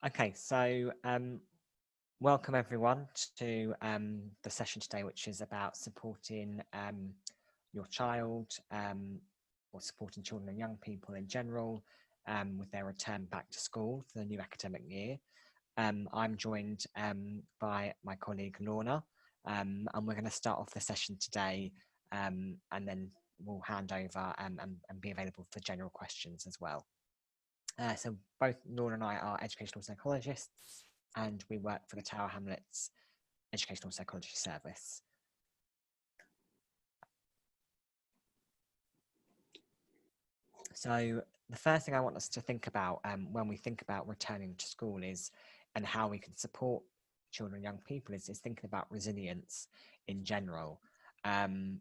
Okay, so welcome everyone to the session today, which is about supporting your child or supporting children and young people in general with their return back to school for the new academic year. I'm joined by my colleague Lorna, and we're going to start off the session today, and then we'll hand over and be available for general questions as well. So both Lorna and I are educational psychologists, and we work for the Tower Hamlets Educational Psychology Service. So the first thing I want us to think about when we think about returning to school is, and how we can support children and young people is thinking about resilience in general. And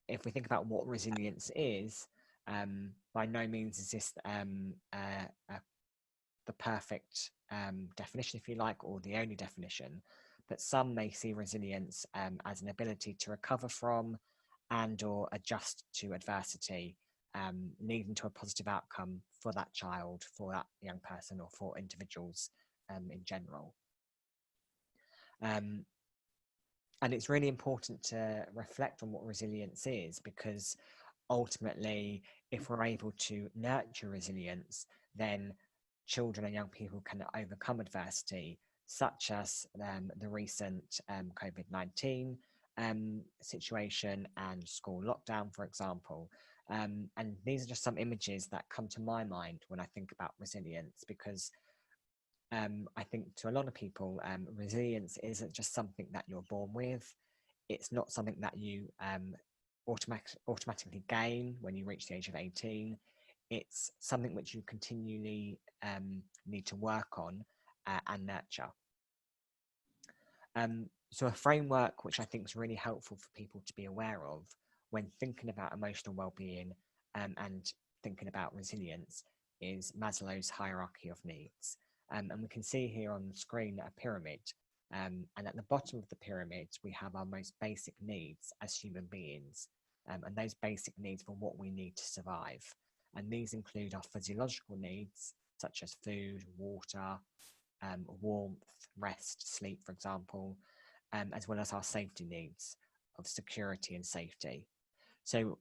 if we think about what resilience is, by no means is this the perfect definition, if you like, or the only definition, but some may see resilience as an ability to recover from and or adjust to adversity, leading to a positive outcome for that child, for that young person, or for individuals in general. And it's really important to reflect on what resilience is, because ultimately, if we're able to nurture resilience, then children and young people can overcome adversity, such as the recent COVID-19 situation and school lockdown, for example. And these are just some images that come to my mind when I think about resilience, because I think to a lot of people, resilience isn't just something that you're born with. It's not something that you automatically gain when you reach the age of 18. It's something which you continually need to work on and nurture. So a framework which I think is really helpful for people to be aware of when thinking about emotional well-being and thinking about resilience is Maslow's hierarchy of needs. And we can see here on the screen a pyramid. And at the bottom of the pyramid, we have our most basic needs as human beings. And those basic needs for what we need to survive. And these include our physiological needs, such as food, water, warmth, rest, sleep, for example, as well as our safety needs of security and safety. So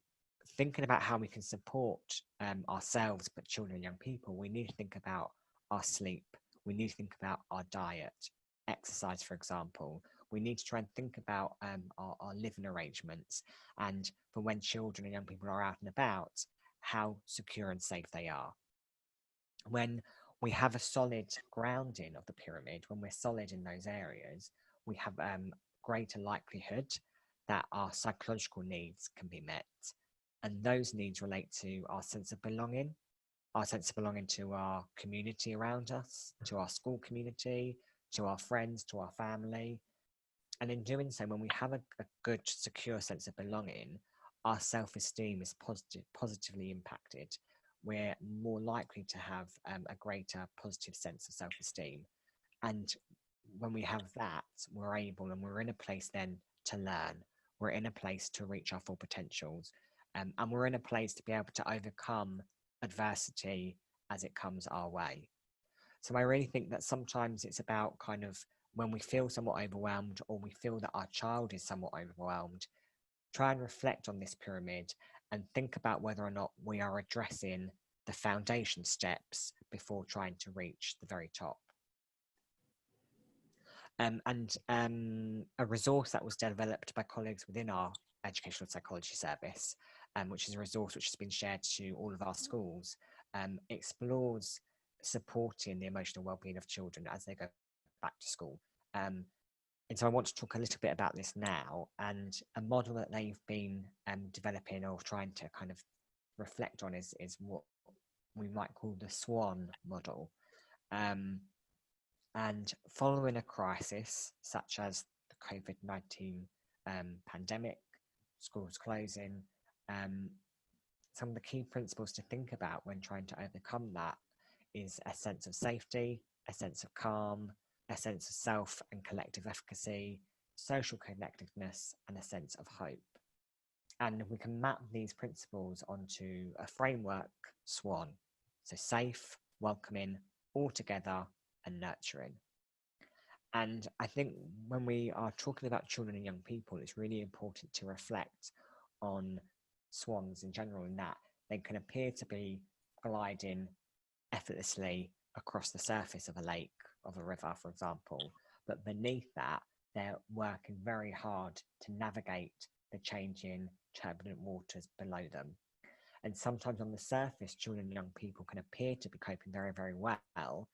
thinking about how we can support ourselves, but children and young people, we need to think about our sleep. We need to think about our diet, exercise, for example. We need to try and think about our living arrangements, and for when children and young people are out and about, how secure and safe they are. When we have a solid grounding of the pyramid, when we're solid in those areas, we have greater likelihood that our psychological needs can be met. And those needs relate to our sense of belonging to our community around us, to our school community, to our friends, to our family. And in doing so, when we have a good, secure sense of belonging, our self-esteem is positively impacted. We're more likely to have a greater positive sense of self-esteem. And when we have that, we're able and we're in a place then to learn. We're in a place to reach our full potentials. And we're in a place to be able to overcome adversity as it comes our way. So I really think that sometimes it's about kind of when we feel somewhat overwhelmed, or we feel that our child is somewhat overwhelmed, try and reflect on this pyramid and think about whether or not we are addressing the foundation steps before trying to reach the very top. A resource that was developed by colleagues within our educational psychology service, which is a resource which has been shared to all of our schools, explores supporting the emotional well-being of children as they go back to school. And so I want to talk a little bit about this now, and a model that they've been developing or trying to kind of reflect on is what we might call the SWAN model. And following a crisis such as the COVID-19 pandemic, schools closing, some of the key principles to think about when trying to overcome that is a sense of safety, a sense of calm, a sense of self and collective efficacy, social connectedness, and a sense of hope. And we can map these principles onto a framework, SWAN. So safe, welcoming, altogether and nurturing. And I think when we are talking about children and young people, it's really important to reflect on swans in general, in that they can appear to be gliding effortlessly across the surface of a lake, of a river, for example, but beneath that, they're working very hard to navigate the changing turbulent waters below them. And sometimes on the surface, children and young people can appear to be coping very, very well,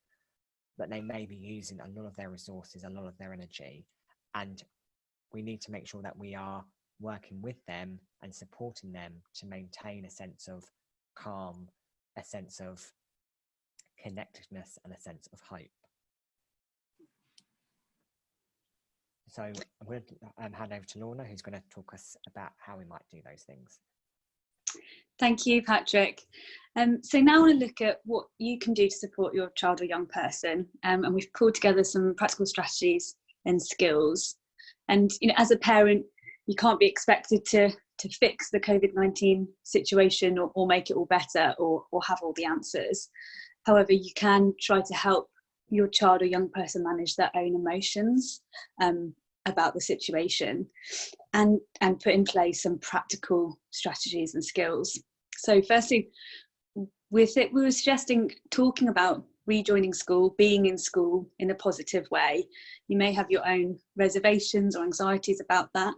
but they may be using a lot of their resources, a lot of their energy. And we need to make sure that we are working with them and supporting them to maintain a sense of calm, a sense of connectedness, and a sense of hope. So I'm going to hand over to Lorna, who's going to talk us about how we might do those things. Thank you, Patrick. So now I want to look at what you can do to support your child or young person. And we've pulled together some practical strategies and skills. And as a parent, you can't be expected to fix the COVID-19 situation or make it all better or have all the answers. However, you can try to help your child or young person manage their own emotions about the situation, and put in place some practical strategies and skills. So firstly, we were suggesting talking about rejoining school, being in school in a positive way. You may have your own reservations or anxieties about that,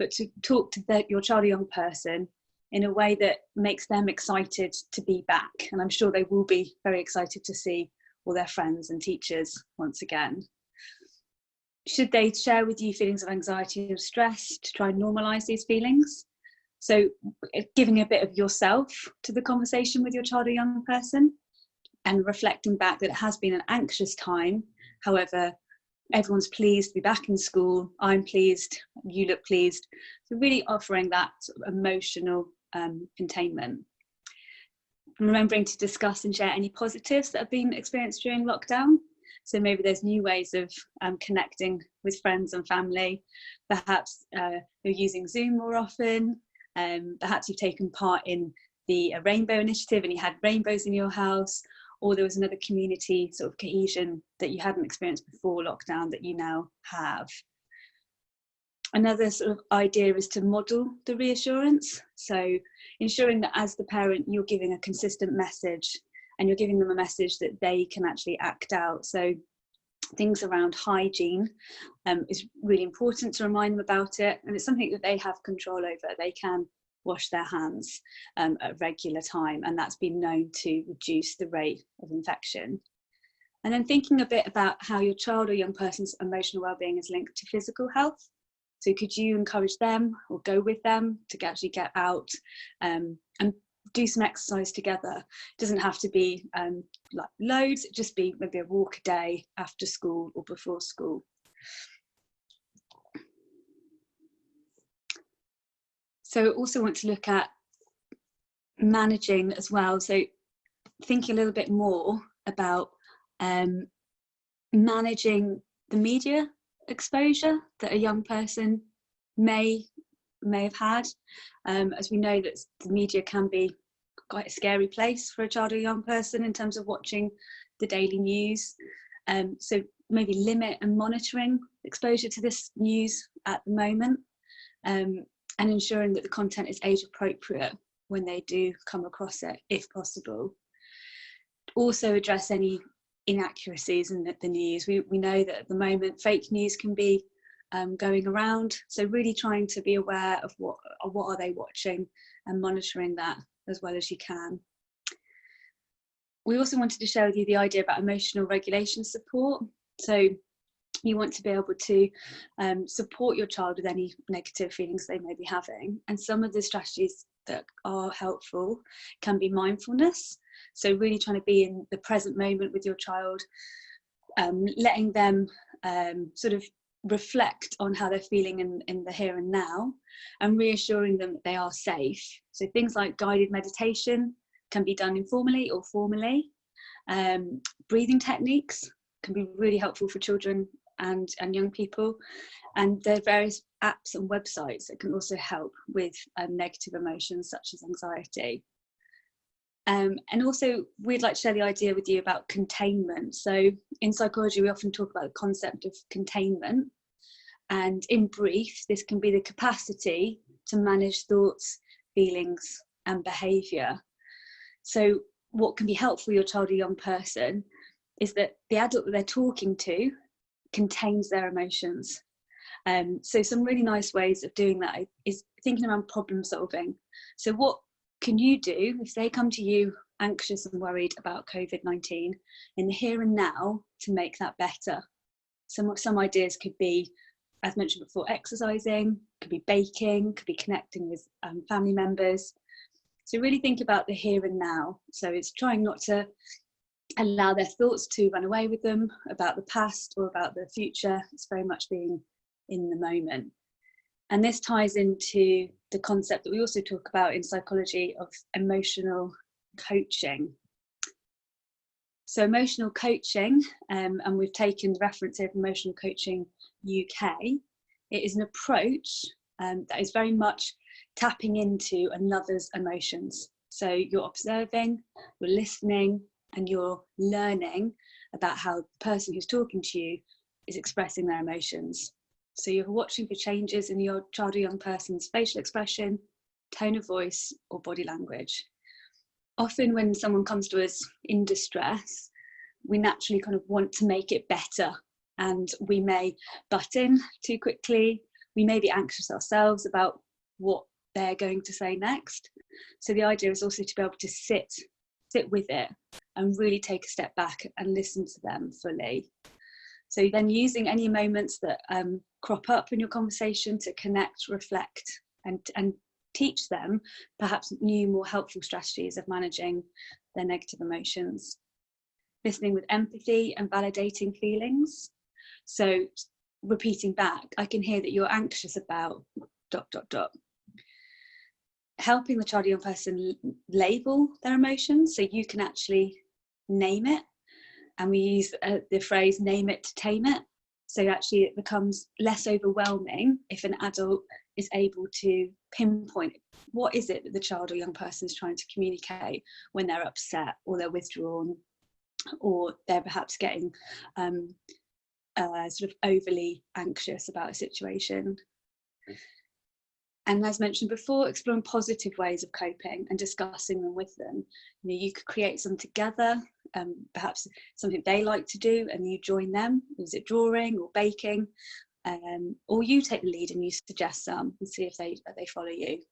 but to talk to your child or young person in a way that makes them excited to be back. And I'm sure they will be very excited to see all their friends and teachers once again. Should they share with you feelings of anxiety or stress, to try and normalise these feelings? So giving a bit of yourself to the conversation with your child or young person, and reflecting back that it has been an anxious time. However, everyone's pleased to be back in school. I'm pleased, you look pleased. So really offering that sort of emotional containment. Remembering to discuss and share any positives that have been experienced during lockdown. So maybe there's new ways of connecting with friends and family. Perhaps you're using Zoom more often. Perhaps you've taken part in the Rainbow Initiative and you had rainbows in your house, or there was another community sort of cohesion that you hadn't experienced before lockdown that you now have. Another sort of idea is to model the reassurance. So ensuring that as the parent, you're giving a consistent message, and you're giving them a message that they can actually act out. So things around hygiene is really important to remind them about it. And it's something that they have control over. They can wash their hands at regular time, and that's been known to reduce the rate of infection. And then thinking a bit about how your child or young person's emotional well-being is linked to physical health. So could you encourage them or go with them to actually get out and do some exercise together? It doesn't have to be like loads, it just be maybe a walk a day after school or before school. So also want to look at managing as well. So thinking a little bit more about managing the media exposure that a young person may have had. As we know that the media can be quite a scary place for a child or young person in terms of watching the daily news. So maybe limit and monitoring exposure to this news at the moment, and ensuring that the content is age appropriate when they do come across it, if possible. Also address any inaccuracies in the news. We know that at the moment fake news can be going around, so really trying to be aware of what are they watching and monitoring that as well as you can. We also wanted to share with you the idea about emotional regulation support. So you want to be able to support your child with any negative feelings they may be having, and some of the strategies that are helpful can be mindfulness. So really trying to be in the present moment with your child, letting them sort of reflect on how they're feeling in the here and now, and reassuring them that they are safe. So things like guided meditation can be done informally or formally. Breathing techniques can be really helpful for children and young people, and there are various apps and websites that can also help with negative emotions such as anxiety. And also we'd like to share the idea with you about containment. So in psychology, we often talk about the concept of containment. And in brief, this can be the capacity to manage thoughts, feelings, and behaviour. So what can be helpful for your child or young person is that the adult that they're talking to contains their emotions. So some really nice ways of doing that is thinking around problem solving. So what can you do if they come to you anxious and worried about COVID-19 in the here and now to make that better? Some ideas could be, as mentioned before, exercising, could be baking, could be connecting with family members. So really think about the here and now. So it's trying not to allow their thoughts to run away with them about the past or about the future. It's very much being in the moment. And this ties into the concept that we also talk about in psychology of emotional coaching. So emotional coaching, and we've taken the reference here of Emotional Coaching UK, it is an approach that is very much tapping into another's emotions. So you're observing, you're listening, and you're learning about how the person who's talking to you is expressing their emotions. So you're watching for changes in your child or young person's facial expression, tone of voice, or body language. Often when someone comes to us in distress, we naturally kind of want to make it better, and we may butt in too quickly. We may be anxious ourselves about what they're going to say next. So the idea is also to be able to sit with it and really take a step back and listen to them fully. So then using any moments that crop up in your conversation to connect, reflect, and teach them perhaps new, more helpful strategies of managing their negative emotions. Listening with empathy and validating feelings. So repeating back, I can hear that you're anxious about ... Helping the child or young person label their emotions so you can actually name it. And we use the phrase name it to tame it. So actually it becomes less overwhelming if an adult is able to pinpoint what is it that the child or young person is trying to communicate when they're upset or they're withdrawn or they're perhaps getting sort of overly anxious about a situation. And as mentioned before, exploring positive ways of coping and discussing them with them. You could create some together, perhaps something they like to do and you join them. Is it drawing or baking? Or you take the lead and you suggest some and see if they follow you.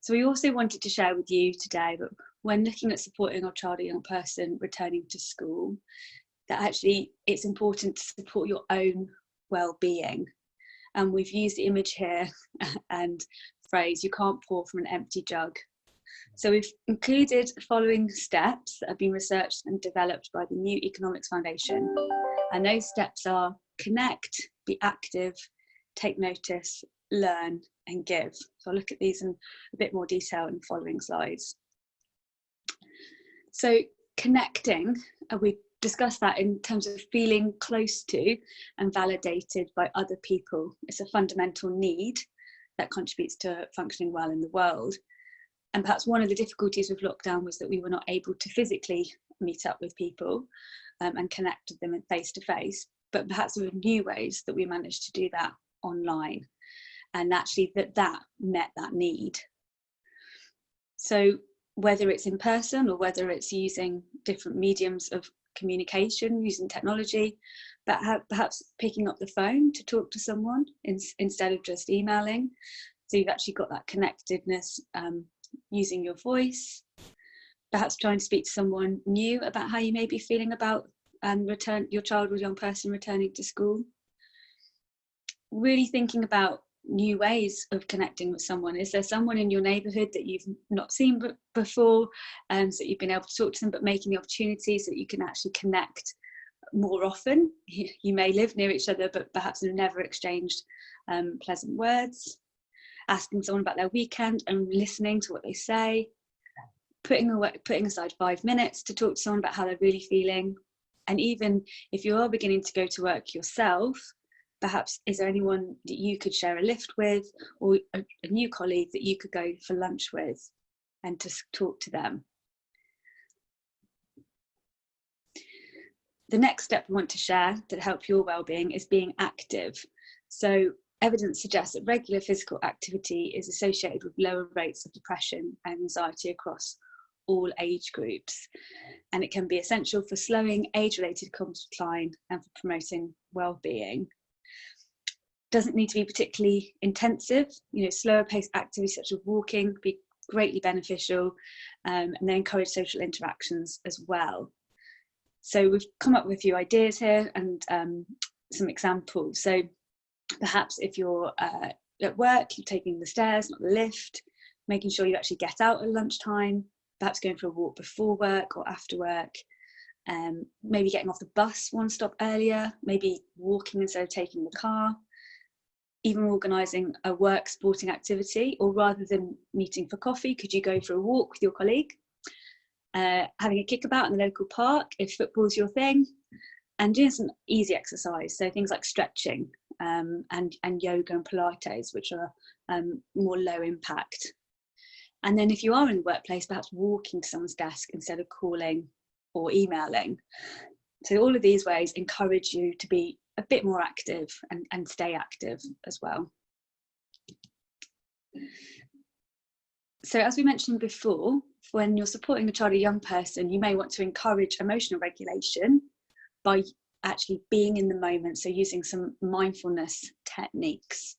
So we also wanted to share with you today that when looking at supporting our child or young person returning to school, that actually it's important to support your own well-being. And we've used the image here and phrase, you can't pour from an empty jug. So we've included the following steps that have been researched and developed by the New Economics Foundation. And those steps are connect, be active, take notice, learn and give. So I'll look at these in a bit more detail in the following slides. So connecting, we discuss that in terms of feeling close to and validated by other people. It's a fundamental need that contributes to functioning well in the world. And perhaps one of the difficulties with lockdown was that we were not able to physically meet up with people and connect with them face to face, but perhaps there were new ways that we managed to do that online. And actually that met that need. So whether it's in person or whether it's using different mediums of communication, using technology, but perhaps picking up the phone to talk to someone instead of just emailing. So you've actually got that connectedness using your voice, perhaps trying to speak to someone new about how you may be feeling about your child or young person returning to school. Really thinking about new ways of connecting with someone. Is there someone in your neighbourhood that you've not seen before so that you've been able to talk to them, but making the opportunity so that you can actually connect more often? You may live near each other but perhaps have never exchanged pleasant words. Asking someone about their weekend and listening to what they say. Putting aside 5 minutes to talk to someone about how they're really feeling. And even if you are beginning to go to work yourself, Perhaps is there anyone that you could share a lift with, or a new colleague that you could go for lunch with and to talk to them? The next step we want to share to help your well-being is being active. So evidence suggests that regular physical activity is associated with lower rates of depression and anxiety across all age groups, and it can be essential for slowing age-related cognitive decline and for promoting well-being. Doesn't need to be particularly intensive. Slower paced activities such as walking would be greatly beneficial, and they encourage social interactions as well. So we've come up with a few ideas here and some examples. So perhaps if you're at work, you're taking the stairs, not the lift, making sure you actually get out at lunchtime, perhaps going for a walk before work or after work, maybe getting off the bus one stop earlier, maybe walking instead of taking the car, even organising a work sporting activity, or rather than meeting for coffee, could you go for a walk with your colleague? Having a kickabout in the local park if football's your thing, and doing some easy exercise, so things like stretching and yoga and Pilates, which are more low impact. And then if you are in the workplace, perhaps walking to someone's desk instead of calling or emailing. So all of these ways encourage you to be a bit more active and stay active as well. So as we mentioned before, when you're supporting a child or young person, you may want to encourage emotional regulation by actually being in the moment, so using some mindfulness techniques.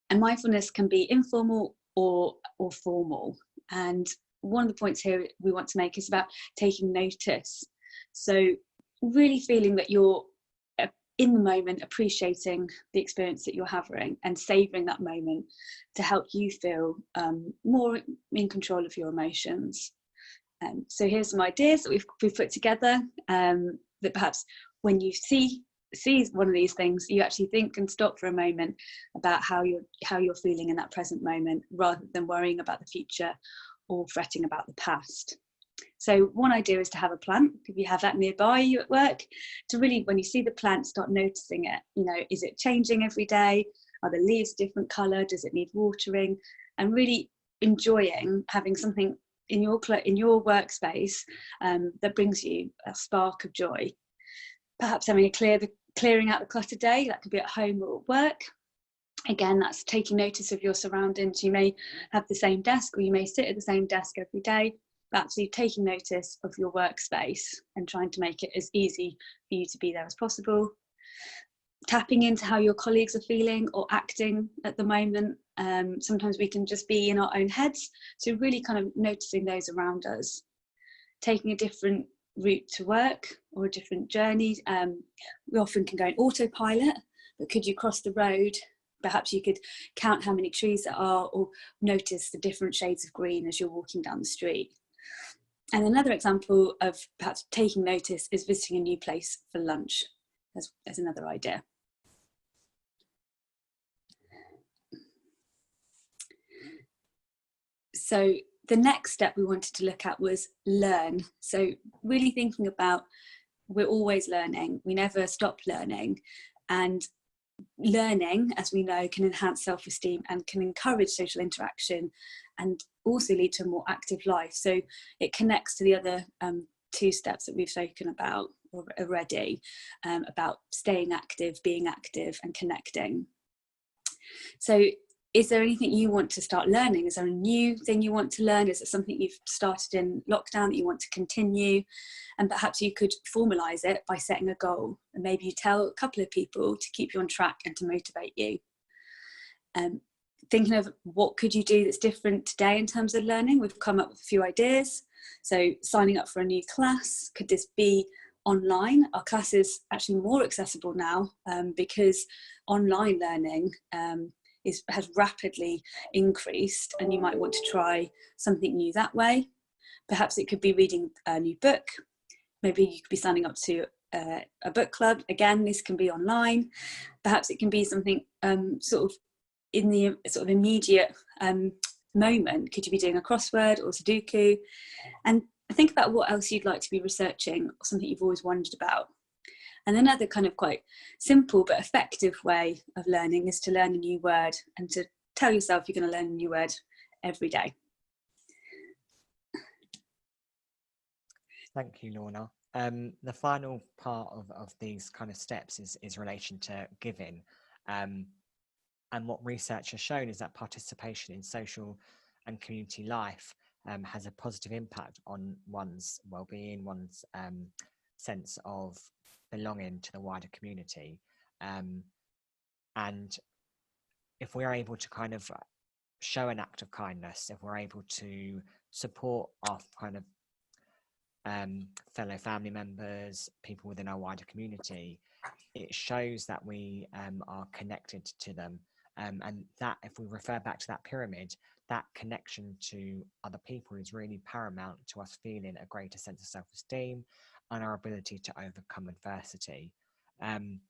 And mindfulness can be informal or formal. And one of the points here we want to make is about taking notice. So really feeling that you're in the moment, appreciating the experience that you're having and savouring that moment to help you feel more in control of your emotions. So here's some ideas that we've put together, that perhaps when you see one of these things, you actually think and stop for a moment about how you're feeling in that present moment, rather than worrying about the future or fretting about the past. So one idea is to have a plant, if you have that nearby you at work, to really, when you see the plant, start noticing it. Is it changing every day? Are the leaves a different colour? Does it need watering? And really enjoying having something in your workspace that brings you a spark of joy. Perhaps having clearing out the clutter day, that could be at home or at work. Again, that's taking notice of your surroundings. You may have the same desk, or you may sit at the same desk every day. Actually taking notice of your workspace and trying to make it as easy for you to be there as possible. Tapping into how your colleagues are feeling or acting at the moment. Sometimes we can just be in our own heads, so really kind of noticing those around us. Taking a different route to work or a different journey. We often can go on autopilot, but could you cross the road? Perhaps you could count how many trees there are, or notice the different shades of green as you're walking down the street. And another example of perhaps taking notice is visiting a new place for lunch, as another idea. So the next step we wanted to look at was learn. So really thinking about, we're always learning, we never stop learning, and learning, as we know, can enhance self-esteem and can encourage social interaction and also lead to a more active life. So it connects to the other two steps that we've spoken about already, about staying active, being active and connecting. So is there anything you want to start learning? Is there a new thing you want to learn? Is it something you've started in lockdown that you want to continue? And perhaps you could formalise it by setting a goal, and maybe you tell a couple of people to keep you on track and to motivate you. Thinking of what could you do that's different today in terms of learning, we've come up with a few ideas. So signing up for a new class, could this be online? Our class is actually more accessible now because online learning has rapidly increased, and you might want to try something new that way. Perhaps it could be reading a new book. Maybe you could be signing up to a book club. Again, this can be online. Perhaps it can be something sort of in the sort of immediate moment. Could you be doing a crossword or Sudoku? And think about what else you'd like to be researching, or something you've always wondered about. And another kind of quite simple but effective way of learning is to learn a new word and to tell yourself you're going to learn a new word every day. Thank you, Lorna. The final part of these kind of steps is relation to giving. And what research has shown is that participation in social and community life has a positive impact on one's well-being, one's sense of belonging to the wider community. And if we're able to kind of show an act of kindness, if we're able to support our kind of fellow family members, people within our wider community, it shows that we are connected to them. And that, if we refer back to that pyramid, that connection to other people is really paramount to us feeling a greater sense of self-esteem and our ability to overcome adversity. And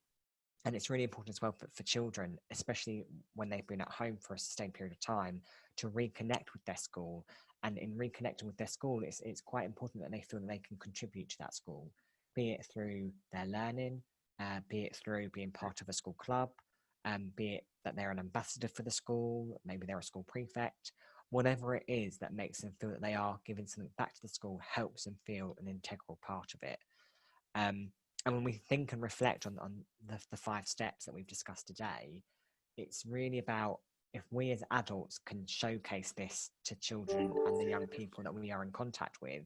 it's really important as well for children, especially when they've been at home for a sustained period of time, to reconnect with their school. And in reconnecting with their school, it's quite important that they feel that they can contribute to that school, be it through their learning, be it through being part of a school club, be it that they're an ambassador for the school, maybe they're a school prefect. Whatever it is that makes them feel that they are giving something back to the school helps them feel an integral part of it. And when we think and reflect on the 5 steps that we've discussed today, it's really about, if we as adults can showcase this to children and the young people that we are in contact with,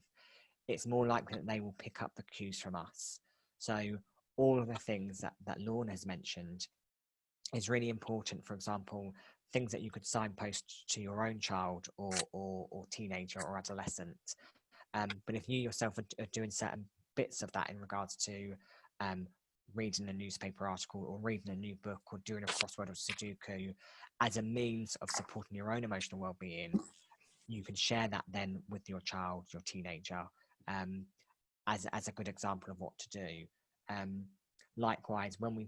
it's more likely that they will pick up the cues from us. So all of the things that Lorna has mentioned is really important. For example, things that you could signpost to your own child or teenager or adolescent. But if you yourself are doing certain bits of that in regards to reading a newspaper article or reading a new book or doing a crossword or Sudoku as a means of supporting your own emotional well-being, you can share that then with your child, your teenager, as a good example of what to do. Likewise, when we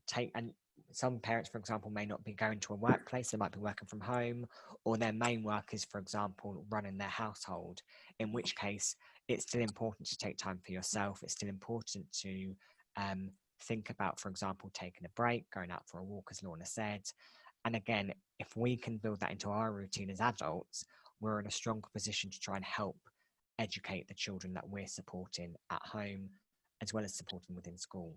take, and some parents, for example, may not be going to a workplace, they might be working from home, or their main work is, for example, running their household, in which case it's still important to take time for yourself. It's still important to think about, for example, taking a break, going out for a walk, as Lorna said. And again, if we can build that into our routine as adults, we're in a stronger position to try and help educate the children that we're supporting at home, as well as supporting within school.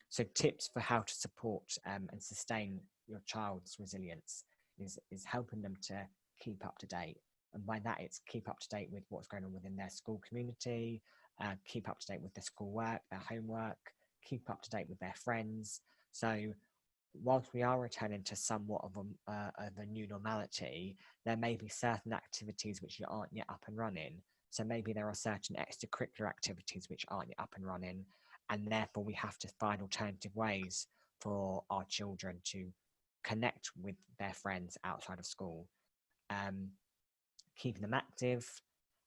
So tips for how to support and sustain your child's resilience is helping them to keep up to date. And by that, it's keep up to date with what's going on within their school community, keep up to date with their schoolwork, their homework, keep up to date with their friends. So whilst we are returning to somewhat of a new normality, there may be certain activities which aren't yet up and running. So maybe there are certain extracurricular activities which aren't yet up and running, and therefore we have to find alternative ways for our children to connect with their friends outside of school. Keeping them active,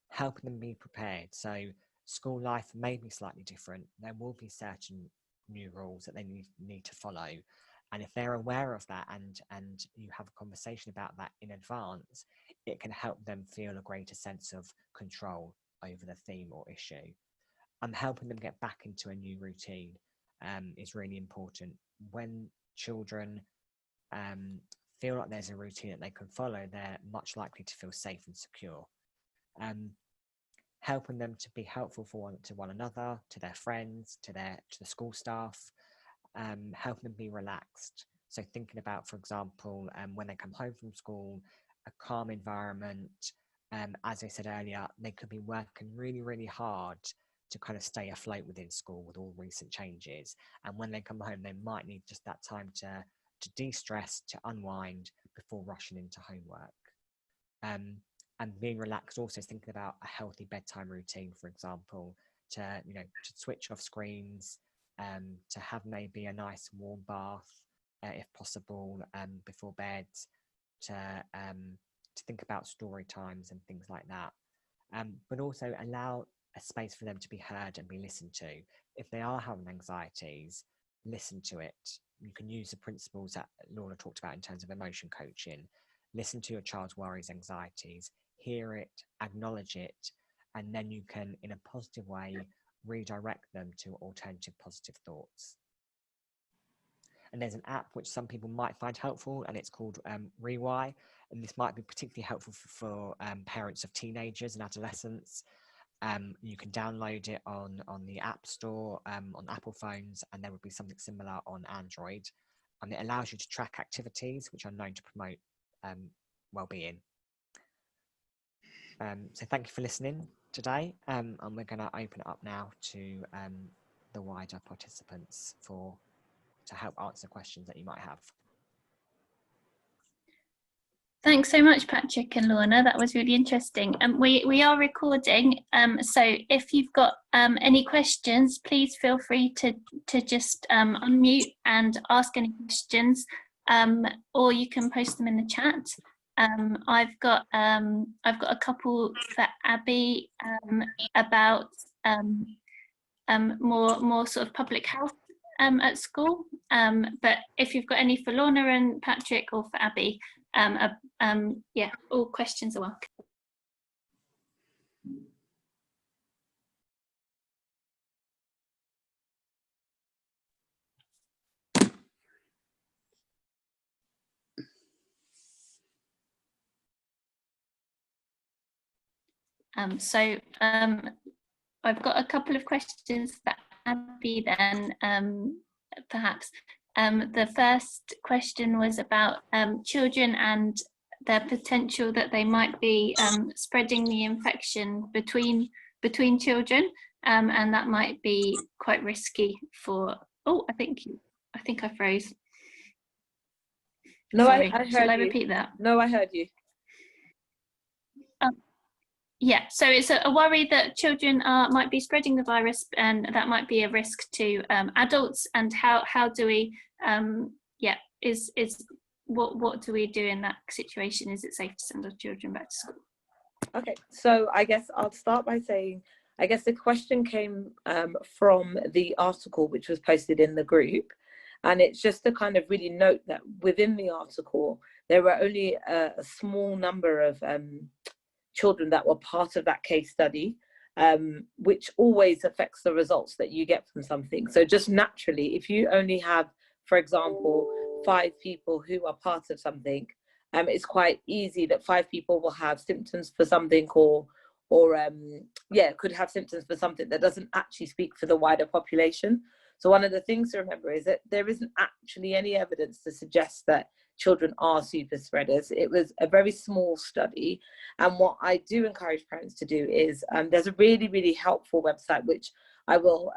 helping them be prepared. So school life may be slightly different. There will be certain new rules that they need to follow. And if they're aware of that and you have a conversation about that in advance, it can help them feel a greater sense of control over the theme or issue. And helping them get back into a new routine is really important. When children feel like there's a routine that they can follow, they're much likely to feel safe and secure. Helping them to be helpful to one another, to their friends, to the school staff, helping them be relaxed. So thinking about, for example, when they come home from school, a calm environment. As I said earlier, they could be working really, really hard to kind of stay afloat within school with all recent changes. And when they come home, they might need just that time to de-stress, to unwind before rushing into homework. And being relaxed, also thinking about a healthy bedtime routine, for example, to switch off screens, to have maybe a nice warm bath, if possible, before bed, to think about story times and things like that. But also allow a space for them to be heard and be listened to. If they are having anxieties, listen to it. You can use the principles that Lorna talked about in terms of emotion coaching. Listen to your child's worries, anxieties, hear it, acknowledge it, and then you can, in a positive way, redirect them to alternative positive thoughts. And there's an app which some people might find helpful, and it's called Rewhy. And this might be particularly helpful for parents of teenagers and adolescents. You can download it on the App Store, on Apple phones, and there would be something similar on Android. And it allows you to track activities which are known to promote well-being. So thank you for listening today, and we're going to open it up now to the wider participants to help answer questions that you might have. Thanks so much, Patrick and Lorna. That was really interesting. We are recording, so if you've got any questions, please feel free to just unmute and ask any questions, or you can post them in the chat. I've got a couple for Abby about more sort of public health at school. But if you've got any for Lorna and Patrick, or for Abby, yeah, all questions are welcome. I've got a couple of questions for Abby then, perhaps. The first question was about children and the potential that they might be spreading the infection between children, and that might be quite risky for. Oh, I think I froze. No, Sorry. I heard Shall I you. repeat that? No, I heard you. Yeah, so it's a worry that children might be spreading the virus, and that might be a risk to adults. And how do we, what do we do in that situation? Is it safe to send our children back to school? Okay, so I guess I'll start by saying, I guess the question came from the article which was posted in the group. And it's just to kind of really note that within the article, there were only a small number of children that were part of that case study, which always affects the results that you get from something. So just naturally, if you only have, for example, 5 people who are part of something, it's quite easy that 5 people will have symptoms for something, or could have symptoms for something that doesn't actually speak for the wider population. So one of the things to remember is that there isn't actually any evidence to suggest that children are super spreaders. It was a very small study. And what I do encourage parents to do is, there's a really, really helpful website, which I will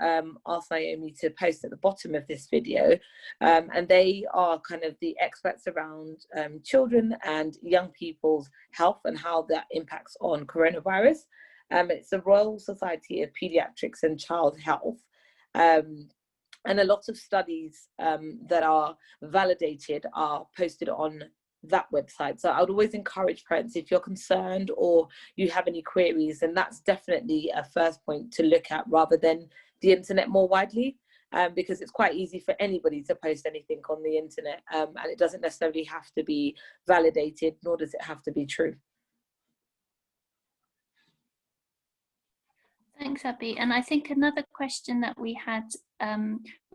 ask Naomi to post at the bottom of this video. And they are kind of the experts around children and young people's health and how that impacts on coronavirus. It's the Royal Society of Pediatrics and Child Health. And a lot of studies that are validated are posted on that website. So I would always encourage parents, if you're concerned or you have any queries, and that's definitely a first point to look at, rather than the internet more widely, because it's quite easy for anybody to post anything on the internet, and it doesn't necessarily have to be validated, nor does it have to be true. Thanks, Abby. And I think another question that we had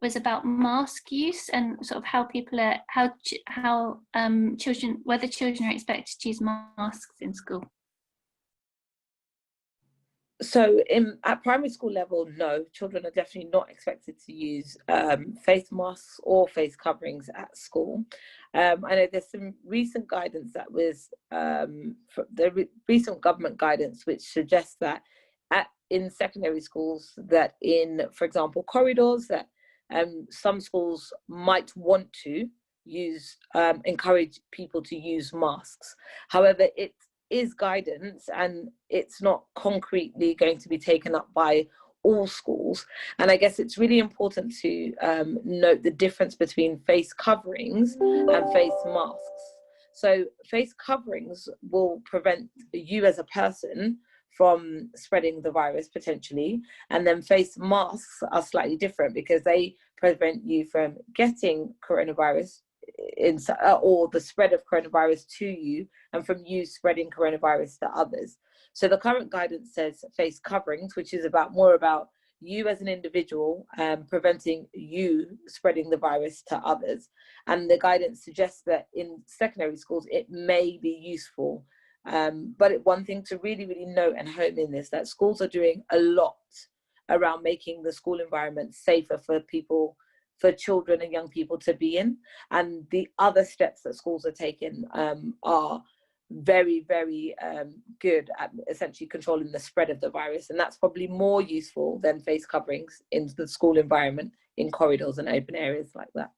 was about mask use, and sort of how people are, children, whether children are expected to use masks in school. So at primary school level, no, children are definitely not expected to use face masks or face coverings at school. I know there's some recent guidance that was, recent government guidance, which suggests that in secondary schools, that in, for example, corridors, that some schools might want to use, encourage people to use masks. However, it is guidance, and it's not concretely going to be taken up by all schools. And I guess it's really important to note the difference between face coverings and face masks. So face coverings will prevent you as a person from spreading the virus potentially, and then face masks are slightly different because they prevent you from getting coronavirus or the spread of coronavirus to you, and from you spreading coronavirus to others. So the current guidance says face coverings, which is more about you as an individual, preventing you spreading the virus to others. And the guidance suggests that in secondary schools, it may be useful. But one thing to really, really note and hone in is that schools are doing a lot around making the school environment safer for people, for children and young people to be in. And the other steps that schools are taking are very, very good at essentially controlling the spread of the virus. And that's probably more useful than face coverings in the school environment, in corridors and open areas like that.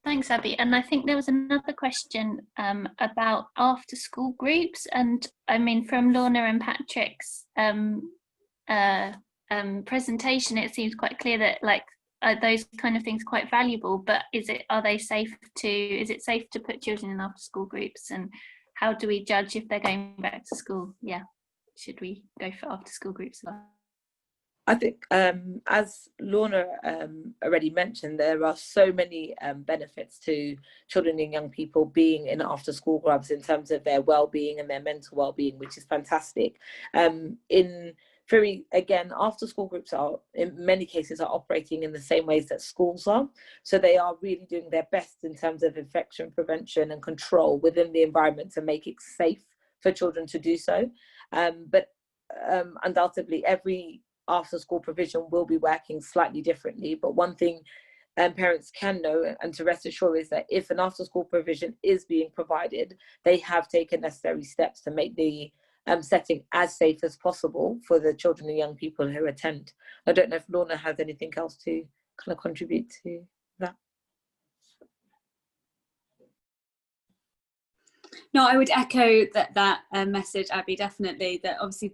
Thanks, Abby. And I think there was another question about after school groups. And I mean, from Lorna and Patrick's presentation, it seems quite clear that like those kind of things are quite valuable, but is it safe to put children in after school groups, and how do we judge if they're going back to school? Yeah, should we go for after school groups? I think, as Lorna already mentioned, there are so many benefits to children and young people being in after school clubs in terms of their well-being and their mental well-being, which is fantastic. Again, after school groups are, in many cases, are operating in the same ways that schools are. So they are really doing their best in terms of infection prevention and control within the environment to make it safe for children to do so. But undoubtedly, every after school provision will be working slightly differently. But one thing parents can know and to rest assured is that if an after school provision is being provided, they have taken necessary steps to make the setting as safe as possible for the children and young people who attend. I don't know if Lorna has anything else to kind of contribute to that. No, I would echo that message, Abby, definitely, that obviously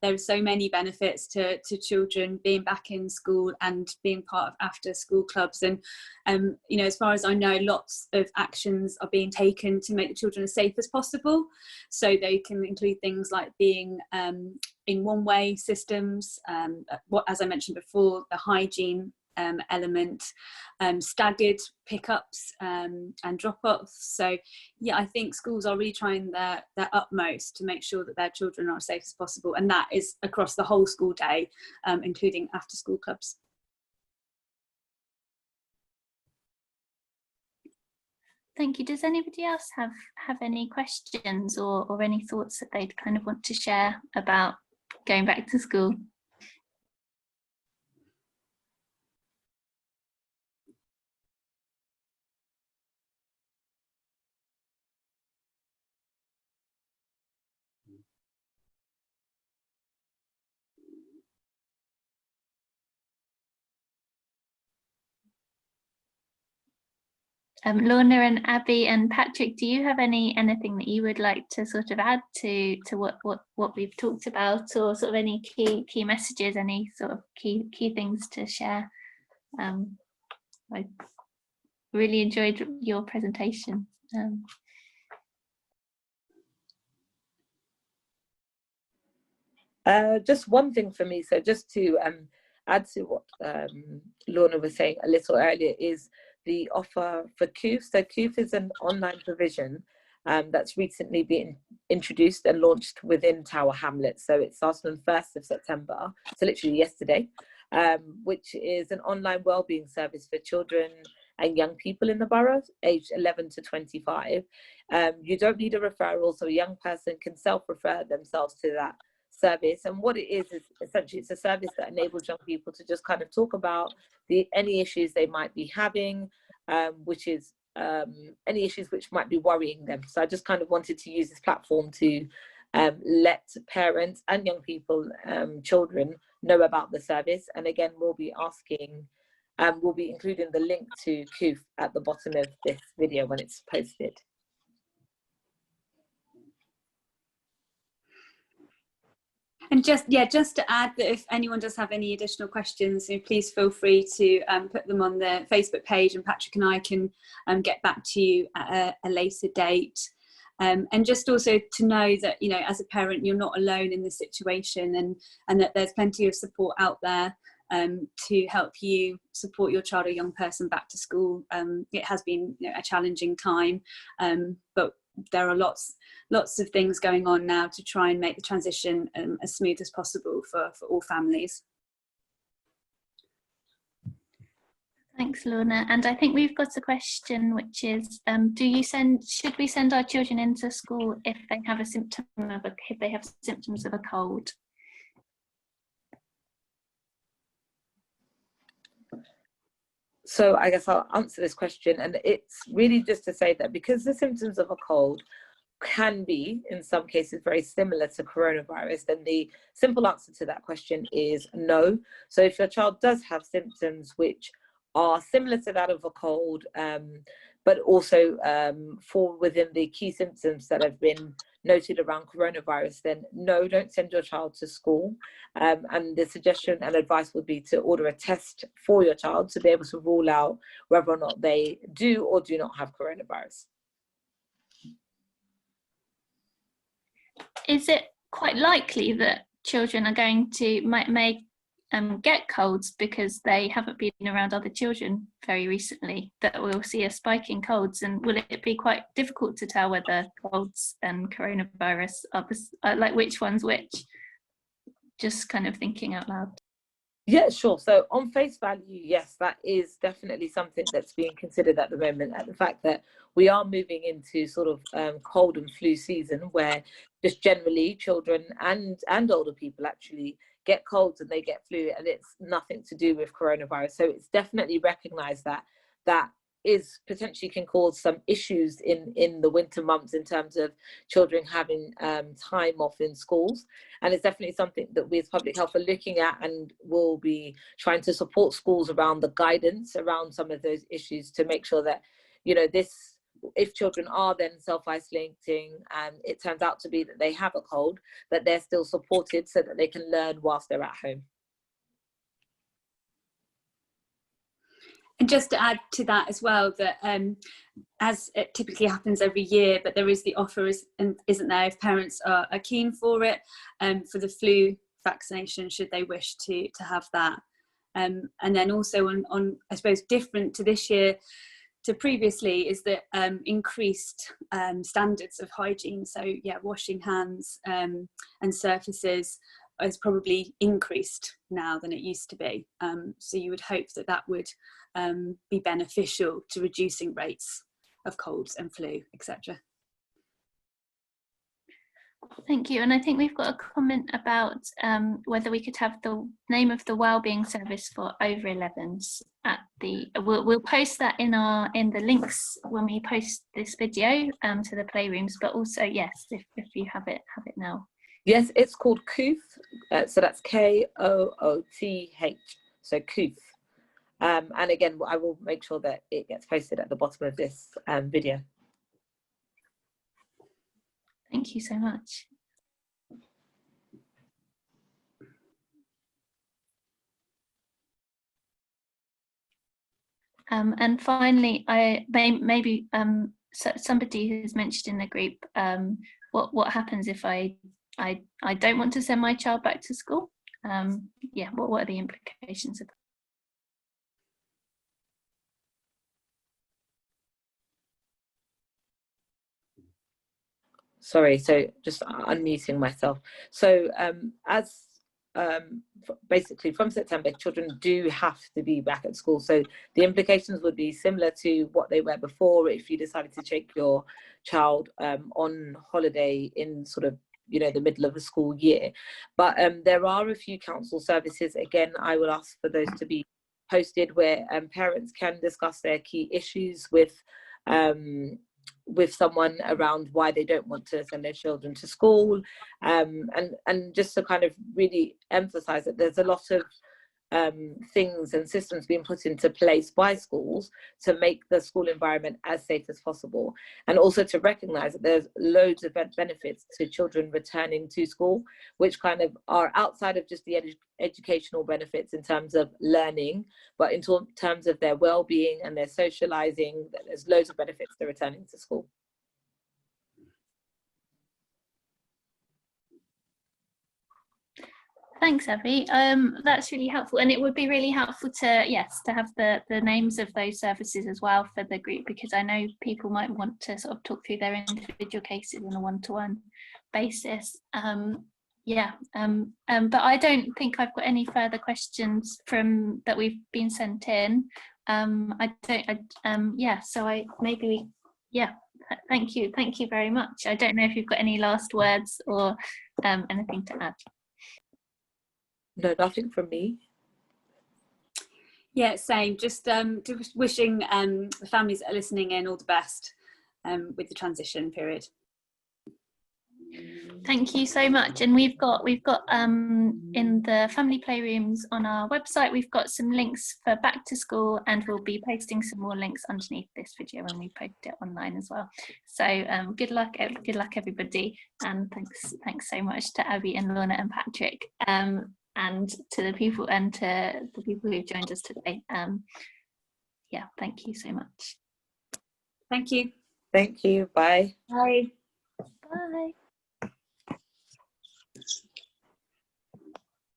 there are so many benefits to children being back in school and being part of after school clubs. And, you know, as far as I know, lots of actions are being taken to make the children as safe as possible. So they can include things like being in one-way systems, as I mentioned before, the hygiene element, staggered pickups and drop-offs. So yeah, I think schools are really trying their utmost to make sure that their children are as safe as possible, and that is across the whole school day, including after school clubs. Thank you. Does anybody else have any questions or any thoughts that they'd kind of want to share about going back to school? Lorna and Abby and Patrick, do you have anything that you would like to sort of add to what we've talked about, or sort of any key messages, any sort of key things to share? I really enjoyed your presentation. Just one thing for me, so just to add to what Lorna was saying a little earlier, is the offer for kooth. So kooth is an online provision that's recently been introduced and launched within Tower Hamlets. So it started on 1st of September, so literally yesterday, which is an online wellbeing service for children and young people in the borough, aged 11 to 25. You don't need a referral, so a young person can self-refer themselves to that service. And what it is essentially, it's a service that enables young people to just kind of talk about any issues they might be having, which is any issues which might be worrying them. So I just kind of wanted to use this platform to let parents and young people, children, know about the service. And again, we'll be including the link to kooth at the bottom of this video when it's posted. And just to add that if anyone does have any additional questions, please feel free to put them on the Facebook page, and Patrick and I can get back to you at a later date. And just also to know that, you know, as a parent, you're not alone in this situation, and that there's plenty of support out there to help you support your child or young person back to school. It has been, you know, a challenging time, but there are lots of things going on now to try and make the transition as smooth as possible for all families. Thanks, Lorna. And I think we've got a question, which is, should we send our children into school if they have symptoms of a cold? So I guess I'll answer this question, and it's really just to say that because the symptoms of a cold can be in some cases very similar to coronavirus, then the simple answer to that question is no. So if your child does have symptoms which are similar to that of a cold, but also fall within the key symptoms that have been noted around coronavirus, then no, don't send your child to school. And the suggestion and advice would be to order a test for your child to be able to rule out whether or not they do or do not have coronavirus. Is it quite likely that children are going to may get colds because they haven't been around other children very recently, that we'll see a spike in colds? And will it be quite difficult to tell whether colds and coronavirus are like which one's which? Just kind of thinking out loud. Yeah, sure. So on face value, yes, that is definitely something that's being considered at the moment, at the fact that we are moving into sort of cold and flu season, where just generally children and older people actually get colds and they get flu, and it's nothing to do with coronavirus. So it's definitely recognized that is potentially can cause some issues in the winter months in terms of children having time off in schools. And it's definitely something that we as public health are looking at, and will be trying to support schools around the guidance around some of those issues to make sure that, you know, this, if children are then self-isolating and it turns out to be that they have a cold, that they're still supported so that they can learn whilst they're at home. And just to add to that as well, that as it typically happens every year, but there is the offer, isn't there, if parents are keen for it, for the flu vaccination, should they wish to have that. And then also on I suppose different to this year to previously is that increased standards of hygiene. So yeah, washing hands and surfaces is probably increased now than it used to be. So you would hope that that would be beneficial to reducing rates of colds and flu, etc. Thank you. And I think we've got a comment about whether we could have the name of the Wellbeing service for over 11s at the. We'll post that in the links when we post this video to the Playrooms. But also, yes, if you have it now. Yes, it's called kooth. So that's KOOTH. So kooth. And again, I will make sure that it gets posted at the bottom of this video. Thank you so much. And finally, somebody has mentioned in the group, what happens if I don't want to send my child back to school? Yeah, what are the implications of that? Sorry, so just unmuting myself. So basically from September, children do have to be back at school. So the implications would be similar to what they were before if you decided to take your child on holiday in sort of, you know, the middle of the school year. But there are a few council services, again, I will ask for those to be posted, where parents can discuss their key issues with someone around why they don't want to send their children to school, and just to kind of really emphasize that there's a lot of things and systems being put into place by schools to make the school environment as safe as possible, and also to recognize that there's loads of benefits to children returning to school, which kind of are outside of just the educational benefits in terms of learning, but in terms of their well-being and their socializing. There's loads of benefits to returning to school. Thanks, Abby. That's really helpful, and it would be really helpful to have the names of those services as well for the group, because I know people might want to sort of talk through their individual cases on a one-to-one basis. But I don't think I've got any further questions that we've been sent in. Thank you very much. I don't know if you've got any last words or anything to add. No, nothing from me. Yeah, same. Just wishing the families that are listening in all the best with the transition period. Thank you so much. And we've got in the family playrooms on our website, we've got some links for back to school, and we'll be posting some more links underneath this video when we post it online as well. So good luck everybody, and thanks so much to Abby and Lorna and Patrick, and to the people who've joined us today. Thank you so much. Thank you. Thank you. Bye. Bye. Bye.